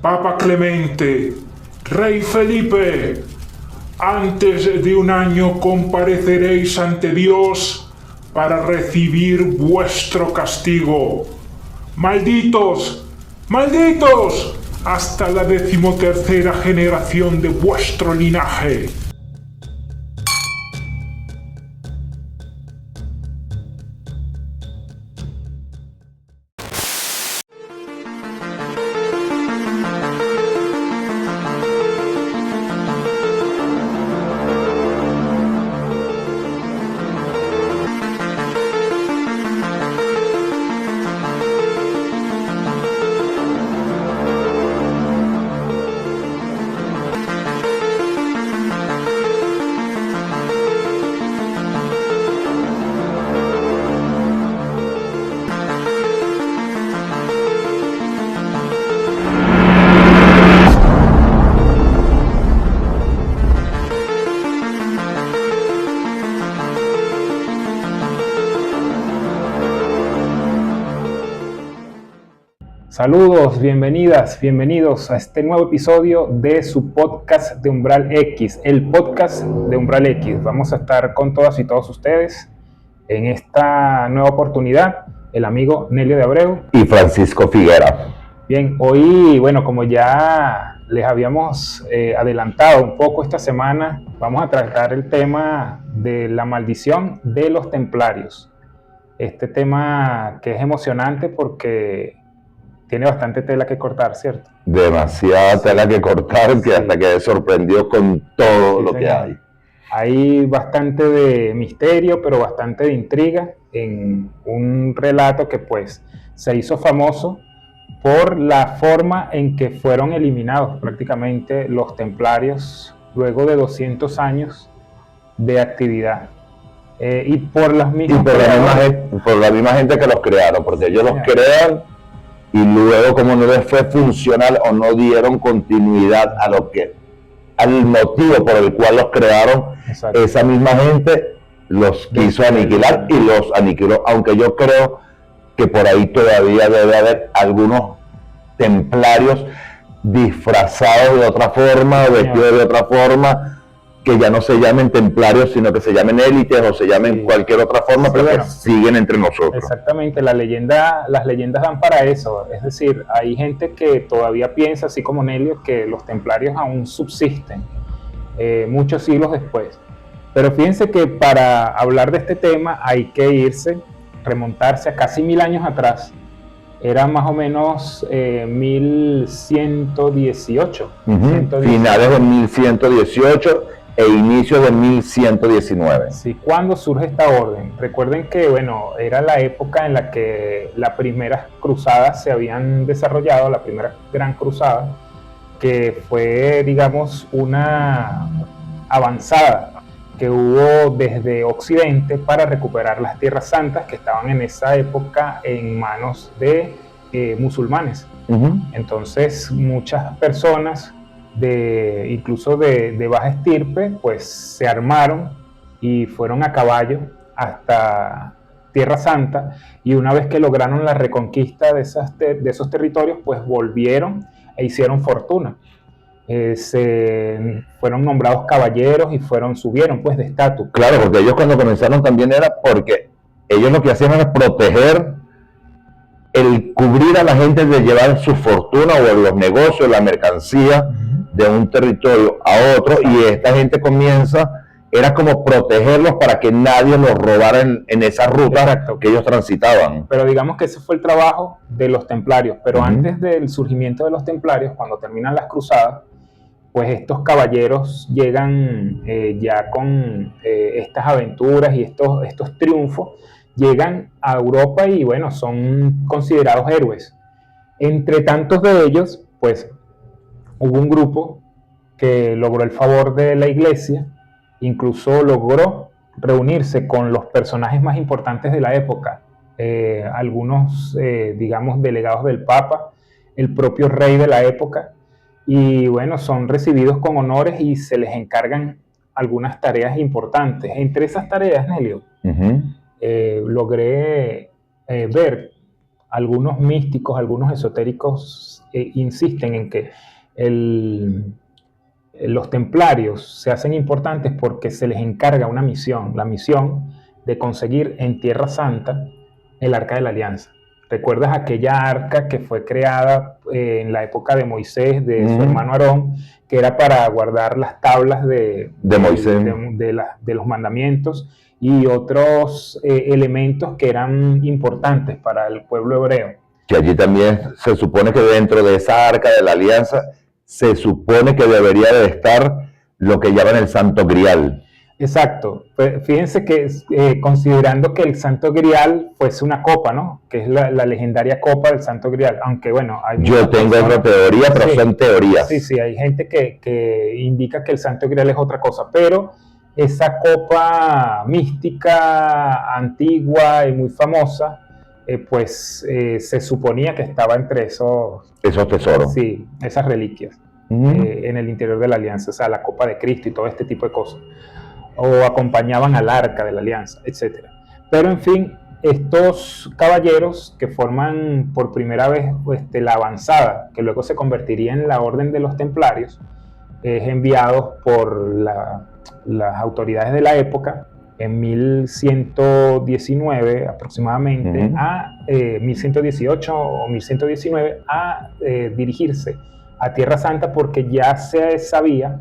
Papa Clemente, Rey Felipe, antes de un año compareceréis ante Dios para recibir vuestro castigo. ¡Malditos! ¡Malditos! Hasta la 13ª generación de vuestro linaje. Saludos, bienvenidas, bienvenidos a este nuevo episodio de su podcast de Umbral X, el podcast de Umbral X. Vamos a estar con todas y todos ustedes en esta nueva oportunidad, el amigo Nelio de Abreu y Francisco Figuera. Bien, hoy, bueno, como ya les habíamos adelantado un poco esta semana, vamos a tratar el tema de la maldición de los templarios. Este tema que es emocionante porque tiene bastante tela que cortar, ¿cierto? Demasiada tela que cortar, que hasta quedé sorprendido con todo lo que hay. Hay bastante de misterio, pero bastante de intriga en un relato que pues se hizo famoso por la forma en que fueron eliminados prácticamente los templarios luego de 200 años de actividad. Y por las mismas... Y por la misma gente que los crearon, porque ellos los crean y luego como no les fue funcional o no dieron continuidad al motivo por el cual los crearon. Exacto. Esa misma gente los quiso aniquilar y los aniquiló, aunque yo creo que por ahí todavía debe haber algunos templarios disfrazados de otra forma o vestidos de otra forma, que ya no se llamen templarios, sino que se llamen élites o se llamen cualquier otra forma, pero bueno, que siguen entre nosotros. Exactamente, las leyendas dan para eso. Es decir, hay gente que todavía piensa, así como Nelio, que los templarios aún subsisten muchos siglos después. Pero fíjense que para hablar de este tema hay que remontarse a casi 1000 años atrás. Era más o menos 1118. Finales de 1118 e inicio de 1119. Sí, ¿cuándo surge esta orden? Recuerden que, bueno, era la época en la que las primeras cruzadas se habían desarrollado, la primera gran cruzada, que fue, digamos, una avanzada que hubo desde Occidente para recuperar las tierras santas que estaban en esa época en manos de musulmanes. Entonces, muchas personas incluso de baja estirpe, pues se armaron y fueron a caballo hasta Tierra Santa, y una vez que lograron la reconquista de esos territorios, pues volvieron e hicieron fortuna. Fueron nombrados caballeros y subieron pues de estatus. Claro, porque ellos cuando comenzaron también era porque ellos lo que hacían era proteger, el cubrir a la gente de llevar su fortuna o los negocios, la mercancía de un territorio a otro, y esta gente era como protegerlos para que nadie los robara en esa ruta que ellos transitaban. Pero digamos que ese fue el trabajo de los templarios, pero antes del surgimiento de los templarios, cuando terminan las cruzadas, pues estos caballeros llegan ya con estas aventuras y estos triunfos, llegan a Europa y bueno, son considerados héroes. Entre tantos de ellos, pues hubo un grupo que logró el favor de la iglesia, incluso logró reunirse con los personajes más importantes de la época, algunos, digamos, delegados del Papa, el propio rey de la época, y bueno, son recibidos con honores y se les encargan algunas tareas importantes. Entre esas tareas, Nelio, logré ver algunos místicos, algunos esotéricos insisten en que los templarios se hacen importantes porque se les encarga una misión, la misión de conseguir en Tierra Santa el Arca de la Alianza. ¿Recuerdas aquella arca que fue creada en la época de Moisés, de su hermano Aarón, que era para guardar las tablas de Moisés, de los mandamientos y otros elementos que eran importantes para el pueblo hebreo? Que allí también se supone que dentro de esa arca de la alianza se supone que debería de estar lo que llaman el Santo Grial. Exacto. Fíjense que considerando que el Santo Grial fuese una copa, ¿no? Que es la legendaria copa del Santo Grial, aunque bueno... Yo tengo otra teoría, pero sí, son teorías. Sí, hay gente que indica que el Santo Grial es otra cosa, pero esa copa mística, antigua y muy famosa, se suponía que estaba entre esos tesoros. Sí, esas reliquias en el interior de la alianza, o sea, la copa de Cristo y todo este tipo de cosas. O acompañaban al arca de la alianza, etc. Pero en fin, estos caballeros que forman por primera vez la avanzada, que luego se convertiría en la Orden de los Templarios, enviados por las autoridades de la época en 1119 aproximadamente, a 1118 o 1119, a dirigirse a Tierra Santa, porque ya se sabía,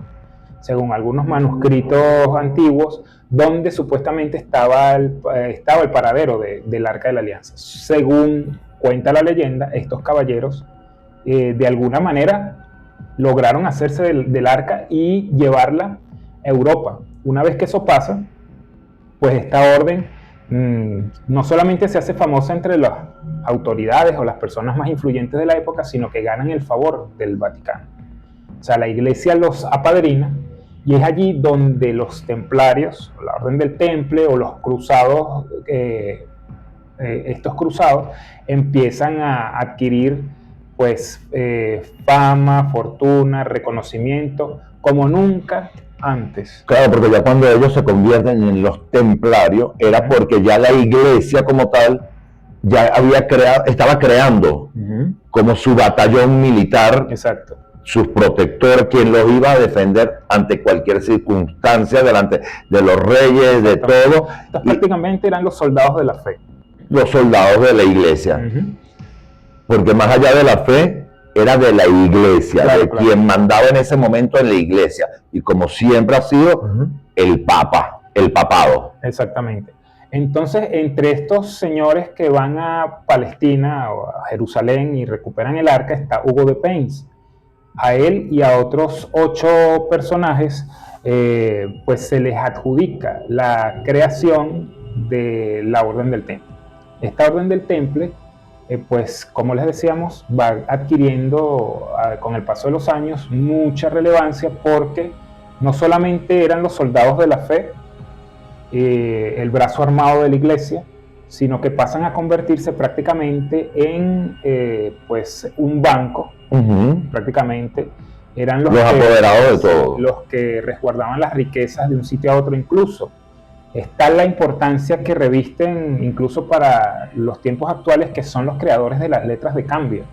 según algunos manuscritos antiguos, donde supuestamente estaba el paradero del Arca de la Alianza. Según cuenta la leyenda, estos caballeros de alguna manera lograron hacerse del arca y llevarla a Europa. Una vez que eso pasa, pues esta orden no solamente se hace famosa entre las autoridades o las personas más influyentes de la época, sino que ganan el favor del Vaticano. O sea, la iglesia los apadrina, y es allí donde los templarios, la Orden del Temple o los cruzados, estos cruzados, empiezan a adquirir pues fama, fortuna, reconocimiento, como nunca antes. Claro, porque ya cuando ellos se convierten en los templarios, era porque ya la iglesia como tal ya estaba creando como su batallón militar. Exacto. Su protector, quien los iba a defender ante cualquier circunstancia, delante de los reyes, de todo. Estos prácticamente eran los soldados de la fe. Los soldados de la iglesia. Porque más allá de la fe, era de la iglesia, claro, quien mandaba en ese momento en la iglesia. Y como siempre ha sido, el papa, el papado. Exactamente. Entonces, entre estos señores que van a Palestina o a Jerusalén y recuperan el arca, está Hugo de Payns. A él y a otros 8 personajes pues se les adjudica la creación de la Orden del Temple. Esta Orden del Temple, pues como les decíamos, va adquiriendo con el paso de los años mucha relevancia, porque no solamente eran los soldados de la fe, el brazo armado de la iglesia, sino que pasan a convertirse prácticamente en pues un banco. Prácticamente eran los apoderados de todo, los que resguardaban las riquezas de un sitio a otro. Incluso está la importancia que revisten incluso para los tiempos actuales, que son los creadores de las letras de cambio.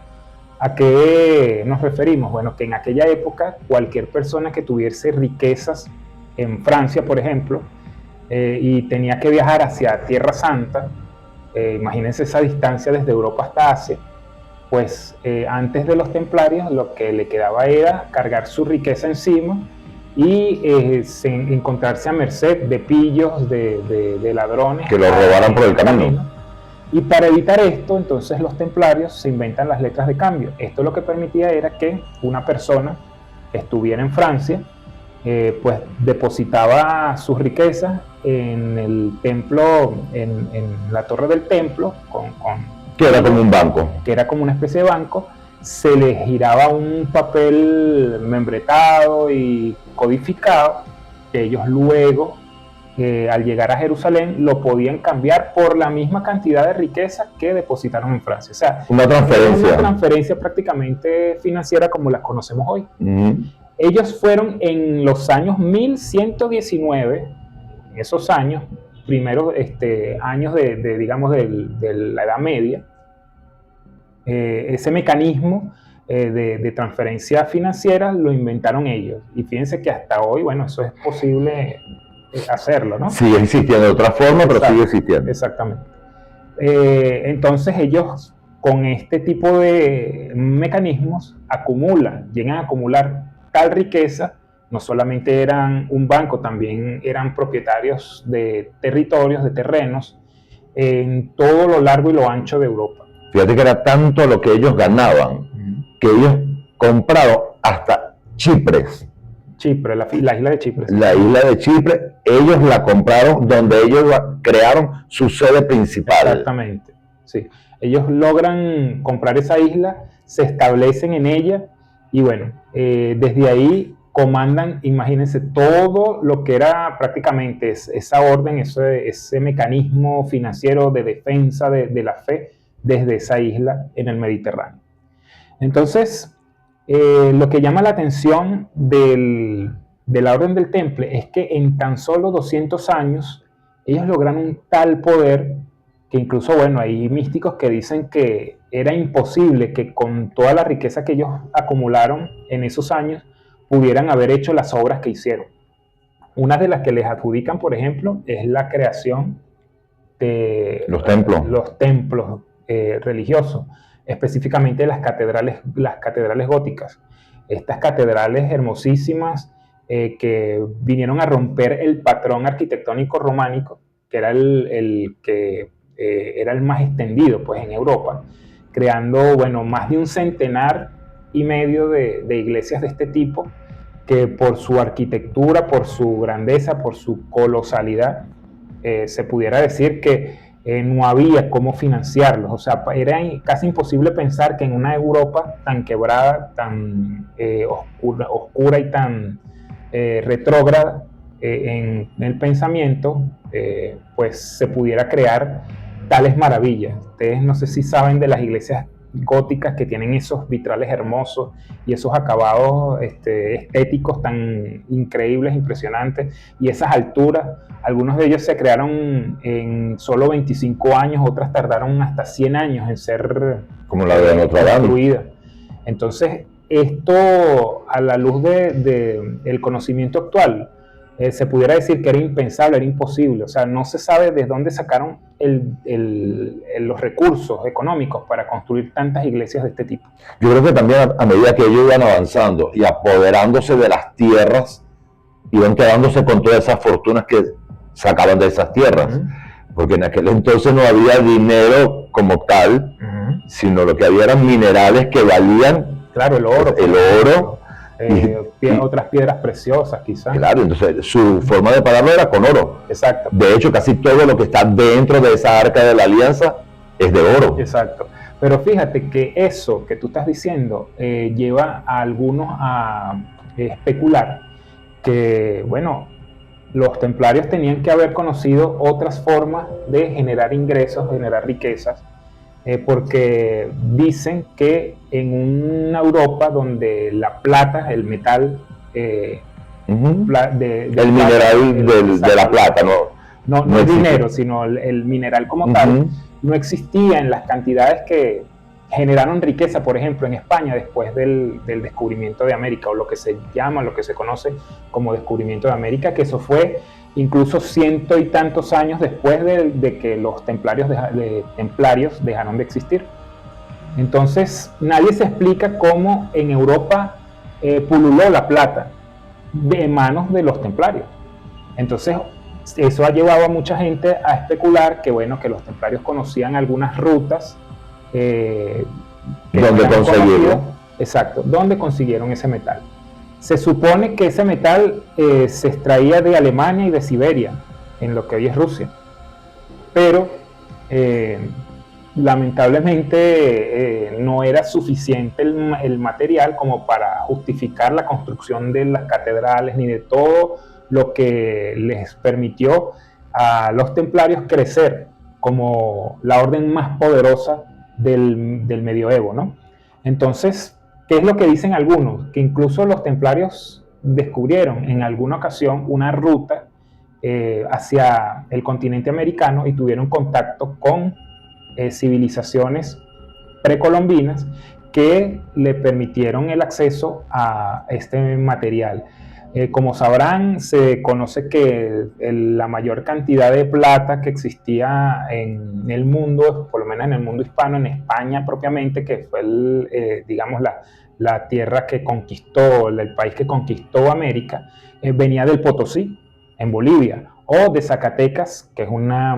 ¿A qué nos referimos? Bueno, que en aquella época cualquier persona que tuviese riquezas en Francia, por ejemplo, y tenía que viajar hacia Tierra Santa, imagínense esa distancia desde Europa hasta Asia, pues antes de los templarios lo que le quedaba era cargar su riqueza encima y encontrarse a merced de pillos, de ladrones que lo robaran por el camino. Y para evitar esto, entonces los templarios se inventan las letras de cambio. Esto lo que permitía era que una persona que estuviera en Francia pues depositaba sus riquezas en el templo, en la torre del templo, que era como un banco. Que era como una especie de banco. Se le giraba un papel membretado y codificado, que ellos luego, al llegar a Jerusalén, lo podían cambiar por la misma cantidad de riqueza que depositaron en Francia. O sea, una transferencia prácticamente financiera como las conocemos hoy. Ellos fueron en los años 1119, en esos años, primeros años digamos, de la Edad Media, ese mecanismo de transferencia financiera lo inventaron ellos. Y fíjense que hasta hoy, bueno, eso es posible hacerlo, ¿no? Sigue existiendo de otra forma, pero sigue existiendo. Exactamente. Entonces ellos con este tipo de mecanismos llegan a acumular tal riqueza. No solamente eran un banco, también eran propietarios de territorios, de terrenos, en todo lo largo y lo ancho de Europa. Fíjate que era tanto lo que ellos ganaban, que ellos compraron hasta Chipre, la isla de Chipre. La isla de Chipre, ellos la compraron donde ellos crearon su sede principal. Exactamente, sí. Ellos logran comprar esa isla, se establecen en ella y bueno, desde ahí comandan, imagínense, todo lo que era prácticamente esa orden, ese mecanismo financiero de defensa de la fe desde esa isla en el Mediterráneo. Entonces, lo que llama la atención de la Orden del Temple es que en tan solo 200 años ellos lograron un tal poder que incluso, bueno, hay místicos que dicen que era imposible que con toda la riqueza que ellos acumularon en esos años pudieran haber hecho las obras que hicieron. Una de las que les adjudican, por ejemplo, es la creación de los templos religiosos, específicamente las catedrales góticas. Estas catedrales hermosísimas que vinieron a romper el patrón arquitectónico románico, que era era el más extendido pues, en Europa, creando bueno, más de 1,5 de iglesias de este tipo, que por su arquitectura, por su grandeza, por su colosalidad, se pudiera decir que no había cómo financiarlos. O sea, era casi imposible pensar que en una Europa tan quebrada, tan oscura y tan retrógrada en el pensamiento, pues se pudiera crear tales maravillas. Ustedes no sé si saben de las iglesias góticas que tienen esos vitrales hermosos y esos acabados estéticos tan increíbles, impresionantes, y esas alturas. Algunos de ellos se crearon en solo 25 años, otras tardaron hasta 100 años en ser como la de Notre Dame construidas. Entonces, esto a la luz del conocimiento actual, se pudiera decir que era impensable, era imposible. O sea, no se sabe de dónde sacaron los recursos económicos para construir tantas iglesias de este tipo. Yo creo que también a medida que ellos iban avanzando y apoderándose de las tierras, iban quedándose con todas esas fortunas que sacaban de esas tierras. Porque en aquel entonces no había dinero como tal, sino lo que había eran minerales que valían. Claro, el oro. El oro. Otras piedras preciosas quizás. Claro, entonces su forma de pagarlo era con oro. Exacto. De hecho, casi todo lo que está dentro de esa arca de la alianza es de oro. Exacto. Pero fíjate que eso que tú estás diciendo lleva a algunos a especular que, bueno, los templarios tenían que haber conocido otras formas de generar ingresos, generar riquezas, porque dicen que en una Europa donde la plata, el metal, el mineral de la plata, no el dinero, sino el mineral como tal, no existía en las cantidades que generaron riqueza, por ejemplo, en España después del descubrimiento de América, o lo que se conoce como descubrimiento de América, que eso fue incluso 100 y tantos años después de que los templarios dejaron de existir. Entonces, nadie se explica cómo en Europa pululó la plata de manos de los templarios. Entonces, eso ha llevado a mucha gente a especular que, bueno, que los templarios conocían algunas rutas ¿dónde conseguirlo? Exacto, ¿dónde consiguieron ese metal? Se supone que ese metal se extraía de Alemania y de Siberia, en lo que hoy es Rusia. Pero lamentablemente no era suficiente el material como para justificar la construcción de las catedrales ni de todo lo que les permitió a los templarios crecer como la orden más poderosa del medioevo, ¿no? Entonces, ¿qué es lo que dicen algunos? Que incluso los templarios descubrieron en alguna ocasión una ruta hacia el continente americano y tuvieron contacto con civilizaciones precolombinas que le permitieron el acceso a este material. Como sabrán, se conoce que la mayor cantidad de plata que existía en el mundo, por lo menos en el mundo hispano, en España propiamente, que fue digamos la tierra que conquistó, el país que conquistó América, venía del Potosí, en Bolivia, o de Zacatecas, que es una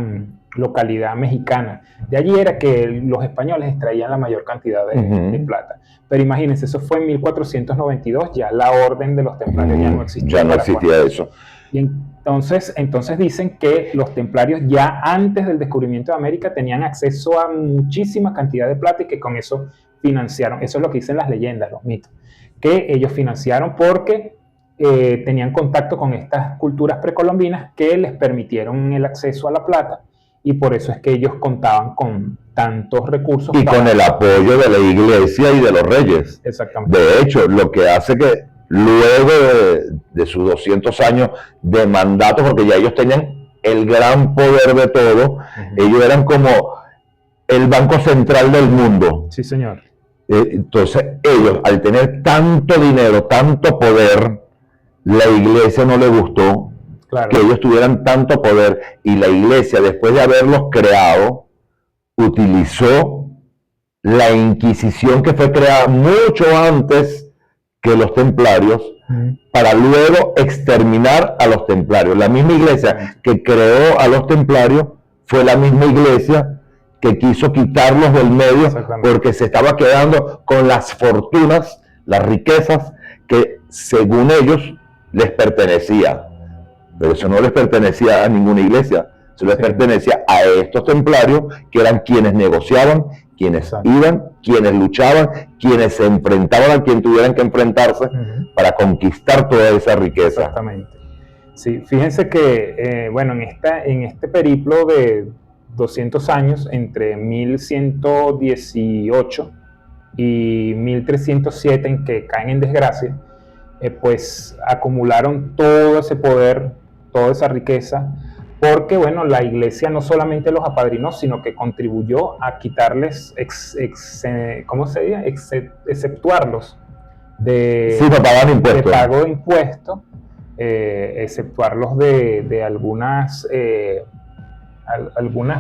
localidad mexicana. De allí era que los españoles extraían la mayor cantidad de plata. Pero imagínense, eso fue en 1492, ya la orden de los templarios ya no existía. Ya no existía eso. Y entonces dicen que los templarios ya antes del descubrimiento de América tenían acceso a muchísima cantidad de plata y que con eso financiaron, eso es lo que dicen las leyendas, los mitos, que ellos financiaron porque tenían contacto con estas culturas precolombinas que les permitieron el acceso a la plata, y por eso es que ellos contaban con tantos recursos. Y con el apoyo de la iglesia y de los reyes. Exactamente. De hecho, lo que hace que luego de sus 200 años de mandato, porque ya ellos tenían el gran poder de todo, ellos eran como el banco central del mundo. Sí, señor. Entonces, ellos, al tener tanto dinero, tanto poder, la iglesia no le gustó. Claro. Que ellos tuvieran tanto poder, y la iglesia, después de haberlos creado, utilizó la Inquisición, que fue creada mucho antes que los templarios, para luego exterminar a los templarios. La misma iglesia que creó a los templarios fue la misma iglesia que quiso quitarlos del medio, porque se estaba quedando con las fortunas, las riquezas que según ellos les pertenecía. Pero eso no les pertenecía a ninguna iglesia, eso les pertenecía a estos templarios, que eran quienes negociaban, quienes iban, quienes luchaban, quienes se enfrentaban a quien tuvieran que enfrentarse para conquistar toda esa riqueza. Exactamente. Sí, fíjense que, bueno, en este periplo de 200 años, entre 1118 y 1307, en que caen en desgracia, pues acumularon todo ese poder, toda esa riqueza, porque bueno, la iglesia no solamente los apadrinó, sino que contribuyó a quitarles, ¿cómo se dice? Exceptuarlos de, sí, no pagaban impuestos. De pago de impuestos, exceptuarlos de algunas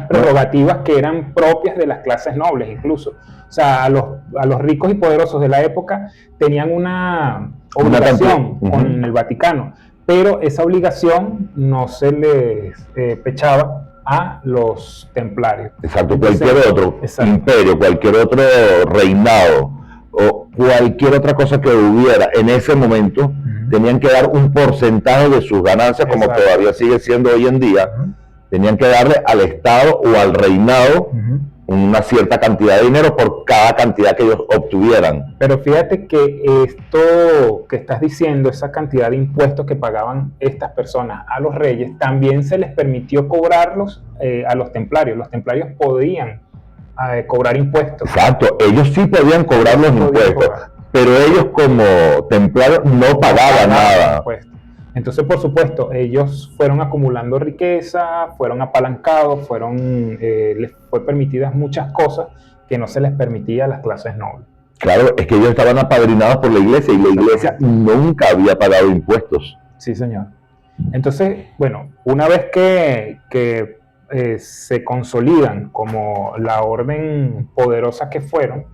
prerrogativas que eran propias de las clases nobles incluso. O sea, a los ricos y poderosos de la época tenían una obligación con el Vaticano, pero esa obligación no se les pechaba a los templarios. Exacto. Entonces, cualquier otro imperio, cualquier otro reinado o cualquier otra cosa que hubiera en ese momento, tenían que dar un porcentaje de sus ganancias, como todavía sigue siendo hoy en día. Tenían que darle al Estado o al reinado una cierta cantidad de dinero por cada cantidad que ellos obtuvieran. Pero fíjate que esto que estás diciendo, esa cantidad de impuestos que pagaban estas personas a los reyes, también se les permitió cobrarlos a los templarios. Los templarios podían cobrar impuestos. Exacto, ellos sí podían cobrar los impuestos, pero ellos como templarios no pagaban nada. Entonces, por supuesto, ellos fueron acumulando riqueza, fueron apalancados, les fue permitidas muchas cosas que no se les permitía a las clases nobles. Claro, es que ellos estaban apadrinados por la iglesia, y la iglesia nunca había pagado impuestos. Sí, señor. Entonces, bueno, una vez que se consolidan como la orden poderosa que fueron,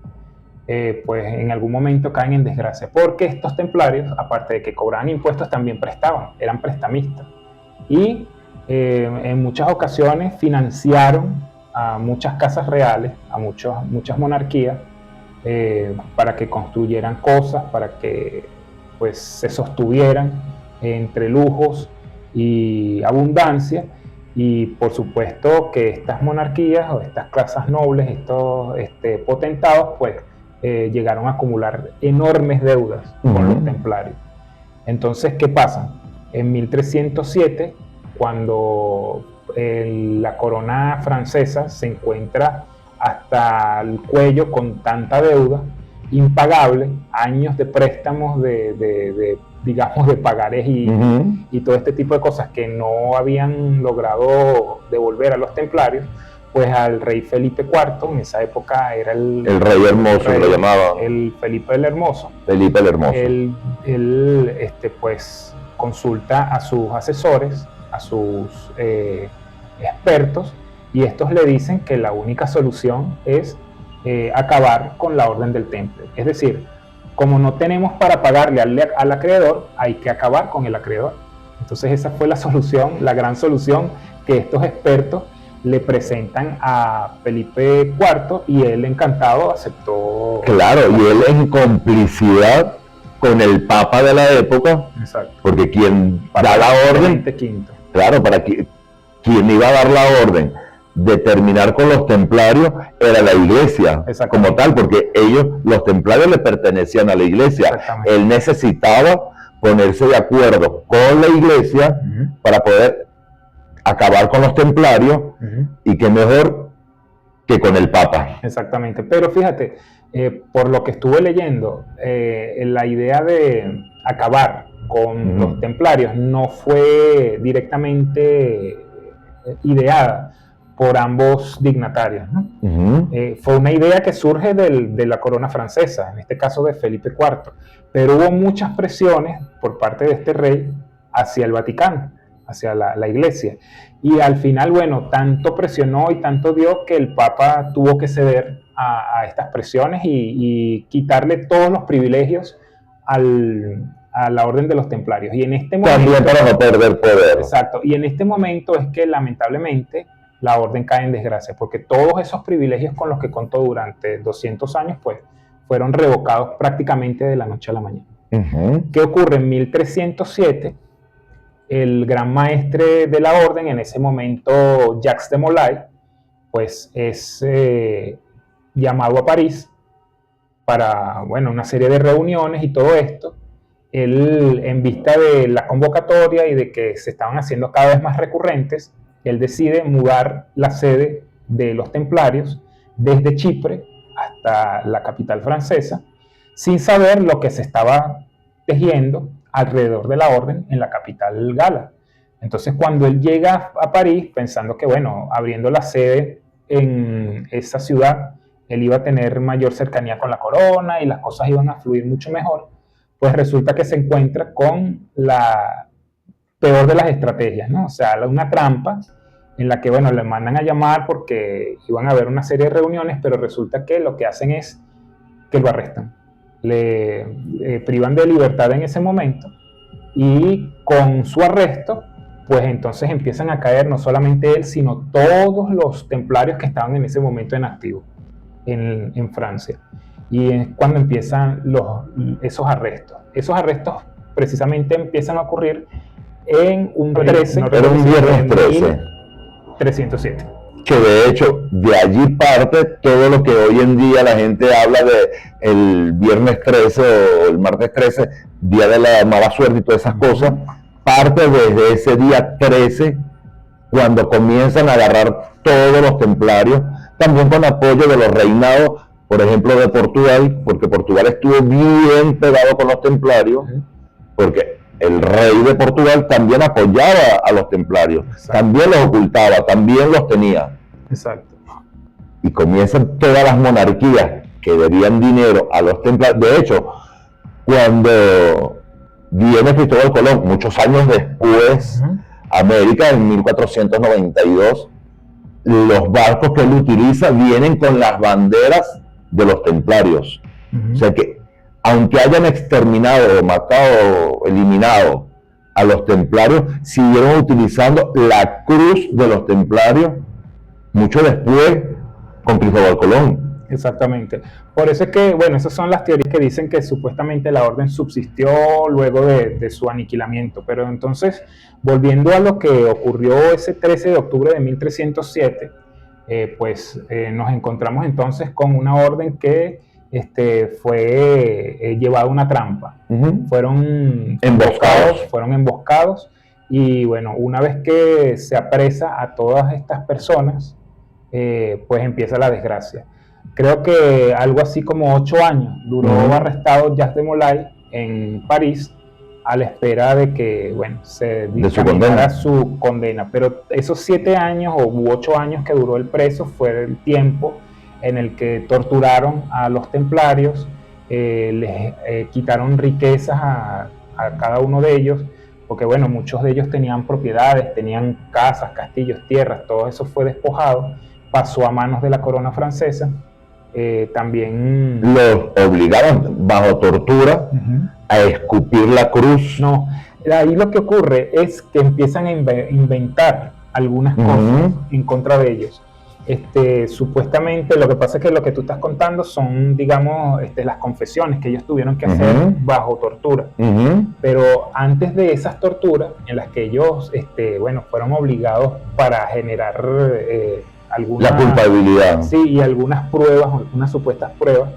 pues en algún momento caen en desgracia, porque estos templarios, aparte de que cobraban impuestos, también prestaban, eran prestamistas, y en muchas ocasiones financiaron a muchas casas reales, a muchas monarquías, para que construyeran cosas, para que pues se sostuvieran entre lujos y abundancia. Y por supuesto que estas monarquías o estas casas nobles, estos potentados, pues llegaron a acumular enormes deudas con los templarios. Entonces, ¿qué pasa? En 1307, cuando la corona francesa se encuentra hasta el cuello con tanta deuda impagable, años de préstamos digamos, de pagarés y todo este tipo de cosas que no habían logrado devolver a los templarios, pues al rey Felipe IV, en esa época era el rey hermoso, lo llamaban. El Felipe el Hermoso. Felipe el Hermoso. Él pues consulta a sus asesores, a sus expertos, y estos le dicen que la única solución es acabar con la Orden del Temple. Es decir, como no tenemos para pagarle al acreedor, hay que acabar con el acreedor. Entonces esa fue la solución, la gran solución que estos expertos le presentan a Felipe IV, y él, encantado, aceptó. Claro, y él en complicidad con el Papa de la época. Exacto. Porque quien da la orden, claro, quien iba a dar la orden de terminar con los templarios era la iglesia como tal, porque los templarios le pertenecían a la iglesia. Él necesitaba ponerse de acuerdo con la iglesia para poder acabar con los templarios, y qué mejor que con el Papa. Exactamente, pero fíjate, por lo que estuve leyendo, la idea de acabar con los templarios no fue directamente ideada por ambos dignatarios, ¿no? Fue una idea que surge de la corona francesa, en este caso de Felipe IV, pero hubo muchas presiones por parte de este rey hacia el Vaticano, hacia la iglesia, y al final, bueno, tanto presionó y tanto dio que el Papa tuvo que ceder a estas presiones y quitarle todos los privilegios a la Orden de los Templarios. Y en este momento, también para no perder poder. Exacto, y en este momento es que lamentablemente la orden cae en desgracia, porque todos esos privilegios con los que contó durante 200 años, pues, fueron revocados prácticamente de la noche a la mañana. ¿Qué ocurre? En 1307, el gran maestre de la orden, en ese momento Jacques de Molay, pues es llamado a París para, bueno, una serie de reuniones y todo esto. Él, en vista de la convocatoria y de que se estaban haciendo cada vez más recurrentes, él decide mudar la sede de los templarios desde Chipre hasta la capital francesa, sin saber lo que se estaba tejiendo alrededor de la orden en la capital gala. Entonces, cuando él llega a París, pensando que, bueno, abriendo la sede en esa ciudad, él iba a tener mayor cercanía con la corona y las cosas iban a fluir mucho mejor, pues resulta que se encuentra con la peor de las estrategias, ¿no? O sea, una trampa en la que, bueno, le mandan a llamar porque iban a haber una serie de reuniones, pero resulta que lo que hacen es que lo arrestan. Le privan de libertad en ese momento, y con su arresto, pues entonces empiezan a caer no solamente él, sino todos los templarios que estaban en ese momento en activo en Francia. Y es cuando empiezan esos arrestos. Esos arrestos precisamente empiezan a ocurrir en un 13, era un viernes 13. 307. Que de hecho, de allí parte todo lo que hoy en día la gente habla de el viernes 13 o el martes 13, día de la mala suerte y todas esas cosas, parte desde ese día 13, cuando comienzan a agarrar todos los templarios, también con apoyo de los reinados, por ejemplo de Portugal, porque Portugal estuvo bien pegado con los templarios, porque el rey de Portugal también apoyaba a los templarios. Exacto. También los ocultaba, también los tenía. Exacto. Y comienzan todas las monarquías que debían dinero a los templarios. De hecho, cuando viene Cristóbal Colón, muchos años después, América, en 1492, los barcos que él utiliza vienen con las banderas de los templarios. O sea que, aunque hayan exterminado, matado, eliminado a los templarios, siguieron utilizando la cruz de los templarios mucho después con Cristóbal Colón. Exactamente. Por eso es que, bueno, esas son las teorías que dicen que supuestamente la orden subsistió luego de su aniquilamiento. Pero entonces, volviendo a lo que ocurrió ese 13 de octubre de 1307, nos encontramos entonces con una orden que fue llevada a una trampa. Fueron emboscados, y bueno, una vez que se apresa a todas estas personas, pues empieza la desgracia. Creo que algo así como 8 años duró arrestado Jacques de Molay en París, a la espera de que, bueno, se De su dictaminara condena. su condena. Pero esos 7 años u 8 años que duró el preso fue el tiempo en el que torturaron a los templarios, les quitaron riquezas a cada uno de ellos, porque bueno, muchos de ellos tenían propiedades, tenían casas, castillos, tierras, todo eso fue despojado, pasó a manos de la corona francesa. También Los obligaron bajo tortura a escupir la cruz. no, ahí lo que ocurre es que empiezan a inventar algunas cosas en contra de ellos. Supuestamente lo que pasa es que lo que tú estás contando son, digamos, las confesiones que ellos tuvieron que hacer bajo tortura. Pero antes de esas torturas, en las que ellos, bueno, fueron obligados para generar alguna... La culpabilidad. Sí, y algunas pruebas, algunas supuestas pruebas,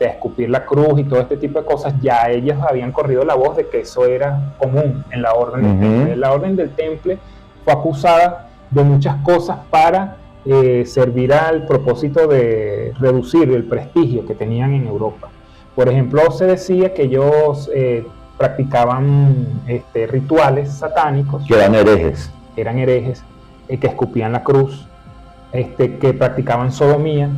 escupir la cruz y todo este tipo de cosas, ya ellos habían corrido la voz de que eso era común en la Orden del Temple. La Orden del Temple fue acusada de muchas cosas para servir al propósito de reducir el prestigio que tenían en Europa. Por ejemplo, se decía que ellos practicaban rituales satánicos. Que eran herejes. Eran herejes, que escupían la cruz, que practicaban sodomía,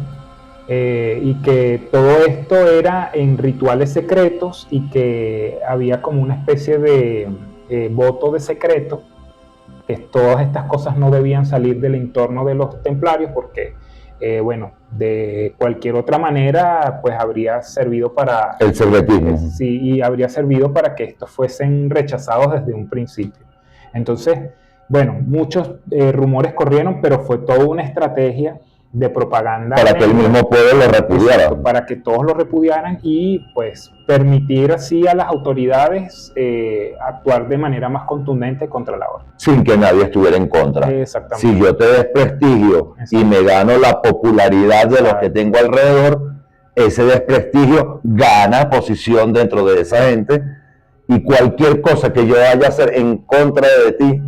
y que todo esto era en rituales secretos y que había como una especie de voto de secreto, que todas estas cosas no debían salir del entorno de los templarios porque, bueno, de cualquier otra manera, pues habría servido para... El secretismo. Sí, y habría servido para que estos fuesen rechazados desde un principio. Entonces, bueno, muchos rumores corrieron, pero fue toda una estrategia de propaganda para que el mismo pueblo lo repudiara. Exacto, para que todos lo repudiaran y pues permitir así a las autoridades actuar de manera más contundente contra la orden. Sin que nadie estuviera en contra. Exactamente. Si yo te desprestigio y me gano la popularidad de los que tengo alrededor, ese desprestigio gana posición dentro de esa gente y cualquier cosa que yo vaya a hacer en contra de ti,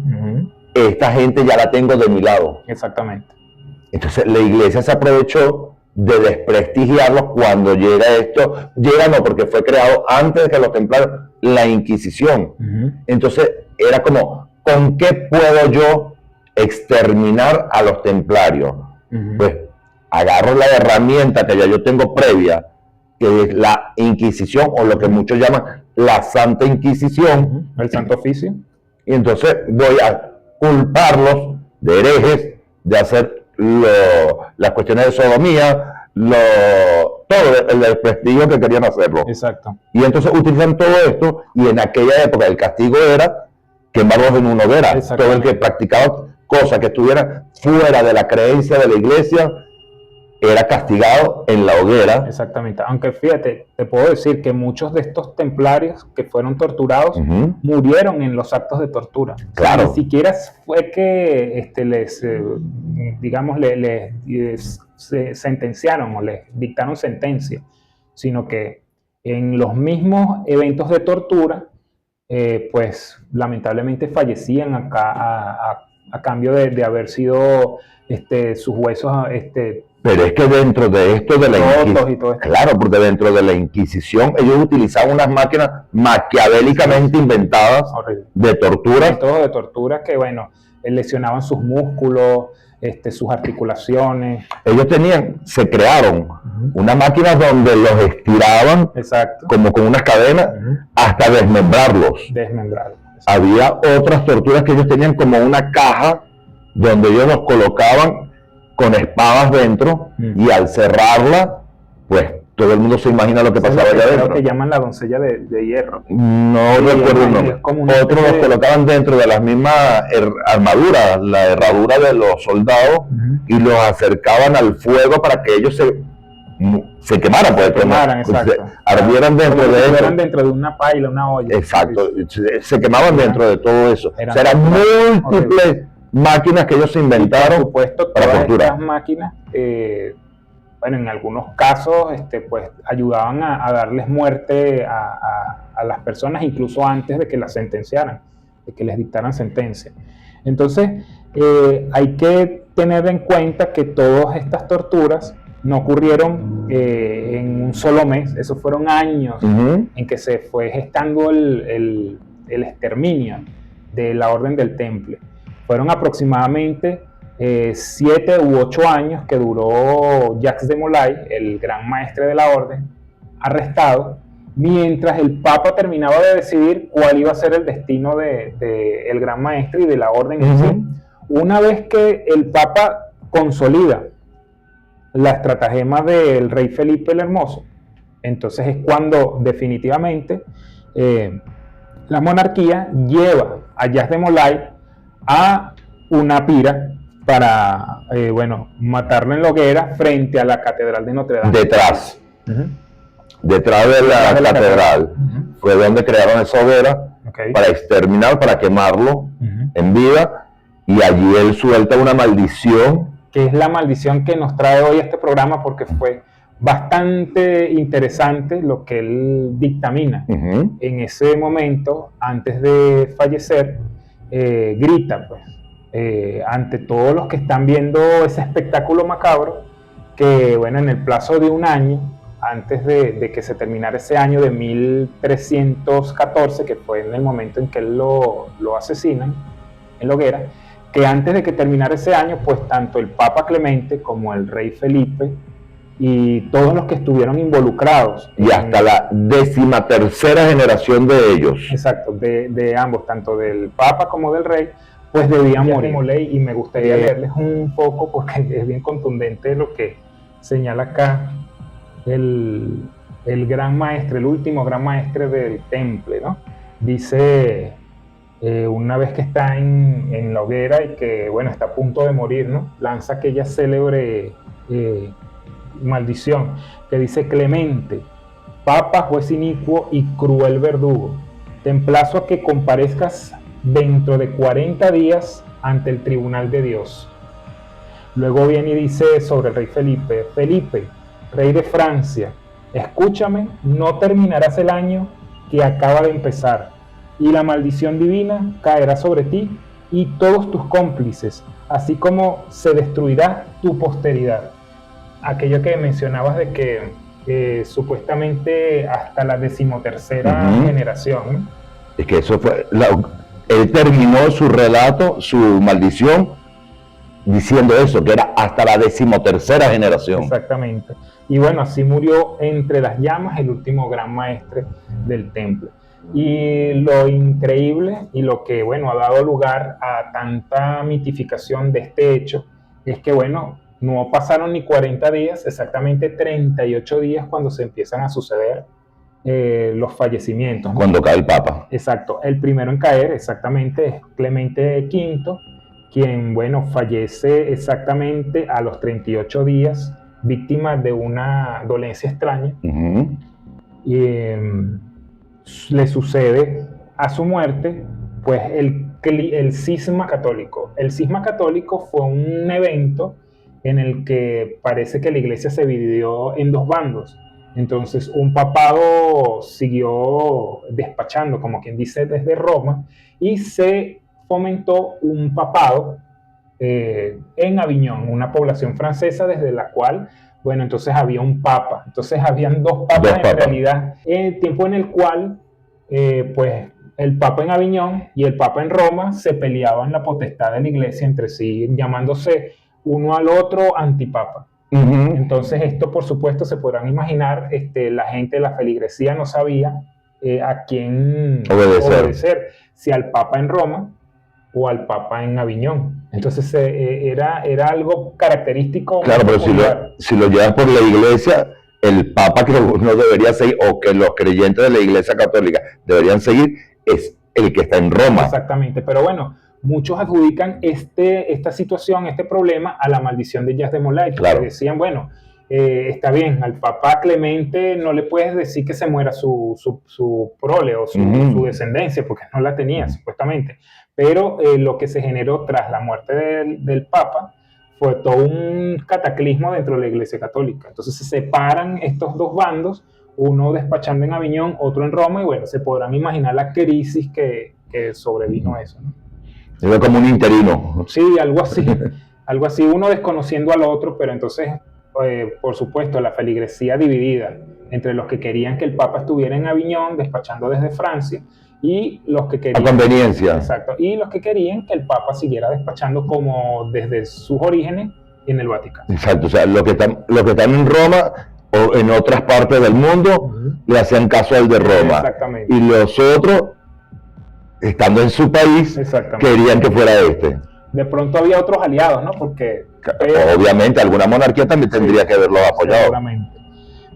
esta gente ya la tengo de mi lado. Exactamente. Entonces la iglesia se aprovechó de desprestigiarlos cuando llega esto. Llega no, porque fue creado antes de que los templarios, la Inquisición. Entonces era como, ¿con qué puedo yo exterminar a los templarios? Pues agarro la herramienta que ya yo tengo previa, que es la Inquisición, o lo que muchos llaman la Santa Inquisición. El Santo Oficio. Y entonces voy a culparlos de herejes, de hacer las cuestiones de sodomía, todo el desprestigio que querían hacerlo. Exacto. Y entonces utilizan todo esto, y en aquella época el castigo era quemarlos en una hoguera. Todo el que practicaba cosas que estuvieran fuera de la creencia de la iglesia era castigado en la hoguera. Exactamente. Aunque fíjate, te puedo decir que muchos de estos templarios que fueron torturados murieron en los actos de tortura. Claro. Ni siquiera fue que digamos, les sentenciaron o les dictaron sentencia, sino que en los mismos eventos de tortura, pues lamentablemente fallecían a cambio de haber sido sus huesos... Pero es que dentro de esto de la Inquisición, claro, porque dentro de la Inquisición ellos utilizaban unas máquinas maquiavélicamente inventadas de tortura. Métodos de tortura que, bueno, lesionaban sus músculos, sus articulaciones. Ellos se crearon unas máquinas donde los estiraban, como con unas cadenas, hasta desmembrarlos. Había otras torturas que ellos tenían como una caja donde ellos los colocaban con espadas dentro, y al cerrarla, pues todo el mundo se imagina lo que pasaba allá adentro. Creo que llaman la doncella de hierro. No recuerdo el nombre. Otros los colocaban dentro de las mismas armaduras, la herradura de los soldados, y los acercaban al fuego para que ellos se quemaran, pues ardieran dentro de eso. Dentro de una paila, una olla. Exacto, se quemaban dentro de todo eso. O sea, eran múltiples máquinas que ellos se inventaron. Y por supuesto, para todas torturar. estas máquinas, bueno, en algunos casos, pues ayudaban a darles muerte a las personas, incluso antes de que las sentenciaran, de que les dictaran sentencia. Entonces, hay que tener en cuenta que todas estas torturas no ocurrieron en un solo mes. Esos fueron años en que se fue gestando el exterminio de la Orden del Temple. Fueron aproximadamente 7 u 8 años que duró Jacques de Molay, el gran maestre de la Orden, arrestado, mientras el Papa terminaba de decidir cuál iba a ser el destino del gran maestre y de la Orden en sí. Una vez que el Papa consolida la estratagema del rey Felipe el Hermoso, entonces es cuando definitivamente la monarquía lleva a Jacques de Molay a una pira para, matarlo en la hoguera frente a la Catedral de Notre Dame. Detrás de la catedral. Fue donde crearon esa hoguera para exterminar, para quemarlo en vida, y allí él suelta una maldición. Que es la maldición que nos trae hoy este programa, porque fue bastante interesante lo que él dictamina. En ese momento, antes de fallecer, grita, pues, ante todos los que están viendo ese espectáculo macabro, que bueno, en el plazo de un año, antes de que se terminara ese año de 1314, que fue en el momento en que él lo asesinan en la hoguera, que antes de que terminara ese año, pues tanto el Papa Clemente como el rey Felipe y todos los que estuvieron involucrados. Y hasta la 13ª generación de ellos. Exacto, de ambos, tanto del Papa como del rey, pues debían morir. Y me gustaría leerles un poco, porque es bien contundente lo que señala acá el gran maestre, el último gran maestre del Temple, ¿no? Dice, una vez que está en la hoguera y que, bueno, está a punto de morir, ¿no? Lanza aquella célebre maldición que dice: Clemente, Papa, juez inicuo y cruel verdugo, te emplazo a que comparezcas dentro de 40 días ante el tribunal de Dios. Luego viene y dice sobre el rey Felipe: Felipe, rey de Francia, escúchame, no terminarás el año que acaba de empezar, y la maldición divina caerá sobre ti y todos tus cómplices, así como se destruirá tu posteridad. Aquello que mencionabas de que supuestamente hasta la 13ª generación. Es que eso fue, él terminó su relato, su maldición, diciendo eso, que era hasta la 13ª generación. Exactamente. Y bueno, así murió entre las llamas el último gran maestre del Temple. Y lo increíble y lo que, bueno, ha dado lugar a tanta mitificación de este hecho es que, bueno, no pasaron ni 40 días, exactamente 38 días cuando se empiezan a suceder los fallecimientos, ¿no? Cuando cae el Papa. Exacto. El primero en caer, exactamente, es Clemente V, quien, bueno, fallece exactamente a los 38 días, víctima de una dolencia extraña. Y le sucede a su muerte, pues, el cisma católico. El cisma católico fue un evento en el que parece que la iglesia se dividió en dos bandos. Entonces, un papado siguió despachando, como quien dice, desde Roma, y se fomentó un papado en Aviñón, una población francesa desde la cual, bueno, entonces había un papa. Entonces habían dos papas en realidad, en el tiempo en el cual, pues, el papa en Aviñón y el papa en Roma se peleaban la potestad de la iglesia entre sí, llamándose uno al otro antipapa. Entonces esto, por supuesto, se podrán imaginar, la gente de la feligresía no sabía a quién obedecer, si al papa en Roma o al papa en Aviñón. Entonces era algo característico. Claro, pero si lo llevas por la iglesia, el papa que uno debería seguir, o que los creyentes de la iglesia católica deberían seguir, es el que está en Roma. Exactamente, pero bueno, muchos adjudican esta situación, este problema, a la maldición de Jacques de Molay. Claro. Que decían, bueno, está bien, al Papa Clemente no le puedes decir que se muera su prole o su descendencia, porque no la tenía, supuestamente. Pero lo que se generó tras la muerte del Papa fue todo un cataclismo dentro de la Iglesia Católica. Entonces se separan estos dos bandos, uno despachando en Aviñón, otro en Roma, y bueno, se podrán imaginar la crisis que sobrevino a eso, ¿no? Era como un interino. Sí, algo así, uno desconociendo al otro, pero entonces, por supuesto, la feligresía dividida entre los que querían que el Papa estuviera en Aviñón, despachando desde Francia, y los que A querían... conveniencia. Exacto, y los que querían que el Papa siguiera despachando como desde sus orígenes en el Vaticano. Exacto, o sea, los que están en Roma o en otras partes del mundo le hacían caso al de Roma. Exactamente. Y los otros, estando en su país, querían que fuera este. De pronto había otros aliados, ¿no? Porque... obviamente, alguna monarquía también tendría que haberlos apoyado. Seguramente.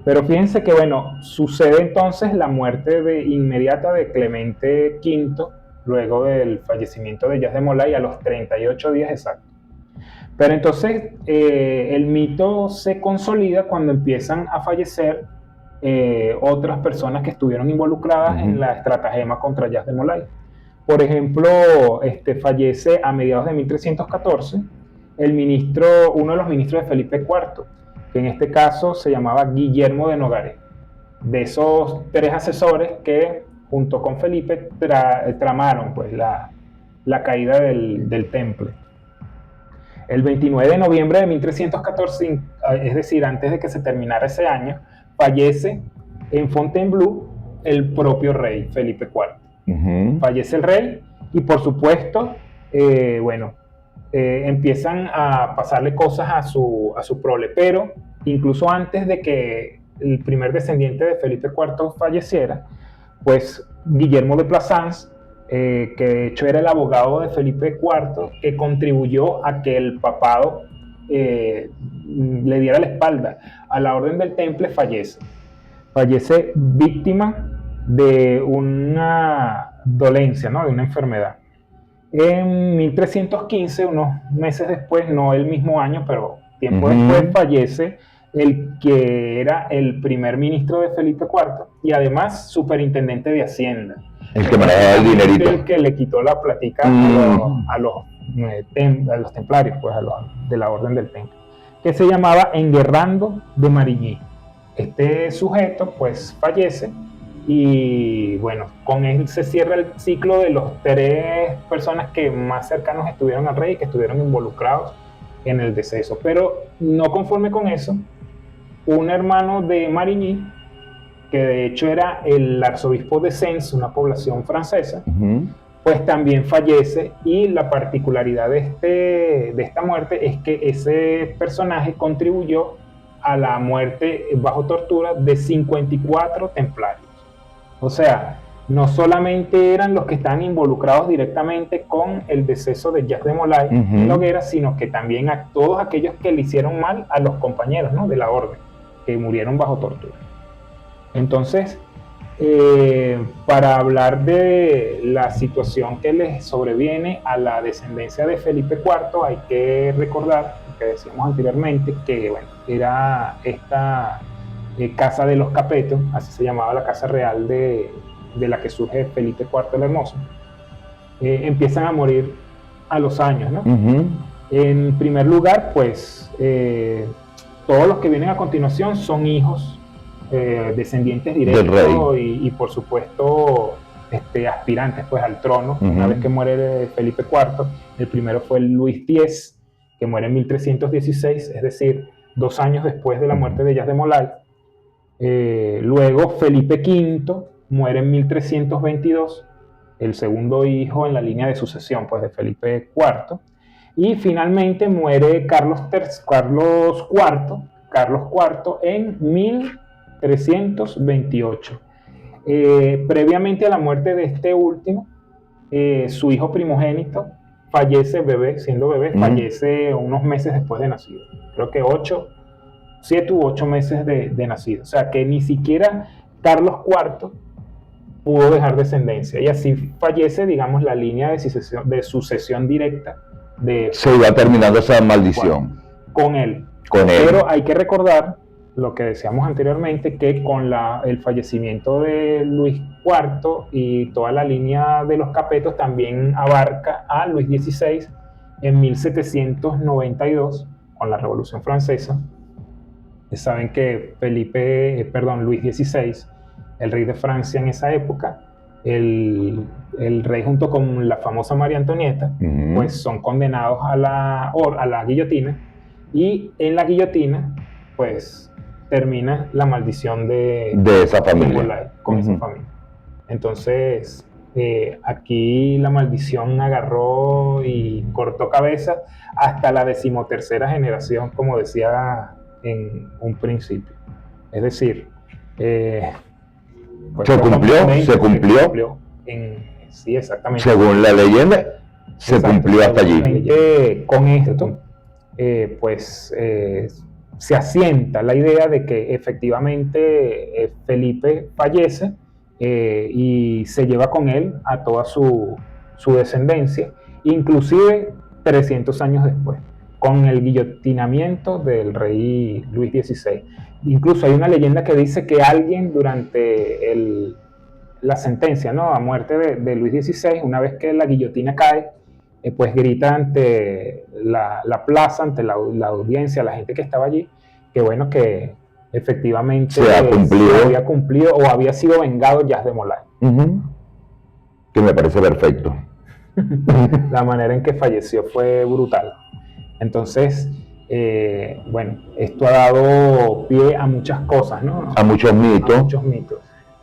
Pero fíjense que, bueno, sucede entonces la muerte inmediata de Clemente V, luego del fallecimiento de Jas de Molay a los 38 días exactos. Pero entonces el mito se consolida cuando empiezan a fallecer otras personas que estuvieron involucradas en la estratagema contra Jas de Molay. Por ejemplo, fallece a mediados de 1314 uno de los ministros de Felipe IV, que en este caso se llamaba Guillermo de Nogaret. De esos 3 asesores que junto con Felipe tramaron pues, la caída del temple. El 29 de noviembre de 1314, es decir, antes de que se terminara ese año, fallece en Fontainebleau el propio rey Felipe IV. Fallece el rey y por supuesto, empiezan a pasarle cosas a su prole, pero incluso antes de que el primer descendiente de Felipe IV falleciera, pues Guillermo de Plassans, que de hecho era el abogado de Felipe IV, que contribuyó a que el papado le diera la espalda a la Orden del Temple, fallece víctima de una dolencia, ¿no? De una enfermedad. En 1315, unos meses después, no el mismo año, pero tiempo después, fallece el que era el primer ministro de Felipe IV y además superintendente de Hacienda. El que manejaba el dinerito. El que le quitó la platica a los templarios, pues de la Orden del Temple, que se llamaba Enguerrando de Marigny. Este sujeto pues fallece y bueno, con él se cierra el ciclo de los 3 personas que más cercanos estuvieron al rey y que estuvieron involucrados en el deceso. Pero no conforme con eso, un hermano de Marigny, que de hecho era el arzobispo de Sens, una población francesa, pues también fallece, y la particularidad de esta muerte es que ese personaje contribuyó a la muerte bajo tortura de 54 templarios. O sea, no solamente eran los que estaban involucrados directamente con el deceso de Jas de Molay en la hoguera, sino que también a todos aquellos que le hicieron mal a los compañeros, ¿no? de la orden, que murieron bajo tortura. Entonces, para hablar de la situación que les sobreviene a la descendencia de Felipe IV, hay que recordar, lo que decíamos anteriormente, que bueno, era esta Casa de los Capetos, así se llamaba la casa real de la que surge Felipe IV el Hermoso. Empiezan a morir a los años, ¿no? En primer lugar, pues, todos los que vienen a continuación son hijos descendientes directos y por supuesto aspirantes pues al trono. Una vez que muere Felipe IV, el primero fue Luis X, que muere en 1316, es decir, 2 años después de la muerte de Jas de Molay. Luego Felipe V muere en 1322, el segundo hijo en la línea de sucesión pues de Felipe IV, y finalmente muere Carlos IV en 1328. Previamente a la muerte de este último, su hijo primogénito fallece fallece unos meses después de nacido. Creo que 7 u 8 meses de nacido. O sea que ni siquiera Carlos IV pudo dejar descendencia. Y así fallece, digamos, la línea de sucesión directa. Se iba terminando esa maldición. Con él. Pero hay que recordar lo que decíamos anteriormente, que con el fallecimiento de Luis IV y toda la línea de los Capetos luis abarca a Luis XVI en 1792 con la Revolución Francesa. Saben que Luis XVI, el rey de Francia en esa época, el rey junto con la famosa María Antonieta, pues son condenados a la guillotina, y en la guillotina pues termina la maldición de esa familia. Molay, con esa familia. Entonces, aquí la maldición agarró y cortó cabeza hasta la 13ª generación, como decía en un principio. Es decir, pues se cumplió. Sí, exactamente. Según la leyenda, se cumplió hasta allí. Con esto, se asienta la idea de que efectivamente Felipe fallece y se lleva con él a toda su descendencia, inclusive 300 años después, con el guillotinamiento del rey Luis XVI. Incluso hay una leyenda que dice que alguien durante la sentencia, ¿no?, a muerte de Luis XVI, una vez que la guillotina cae, pues grita ante la plaza, ante la audiencia, la gente que estaba allí, que bueno, que efectivamente se había cumplido o había sido vengado Jas de Molay. Que me parece perfecto. La manera en que falleció fue brutal. Entonces, bueno, esto ha dado pie a muchas cosas, ¿no? A muchos mitos. A muchos mitos.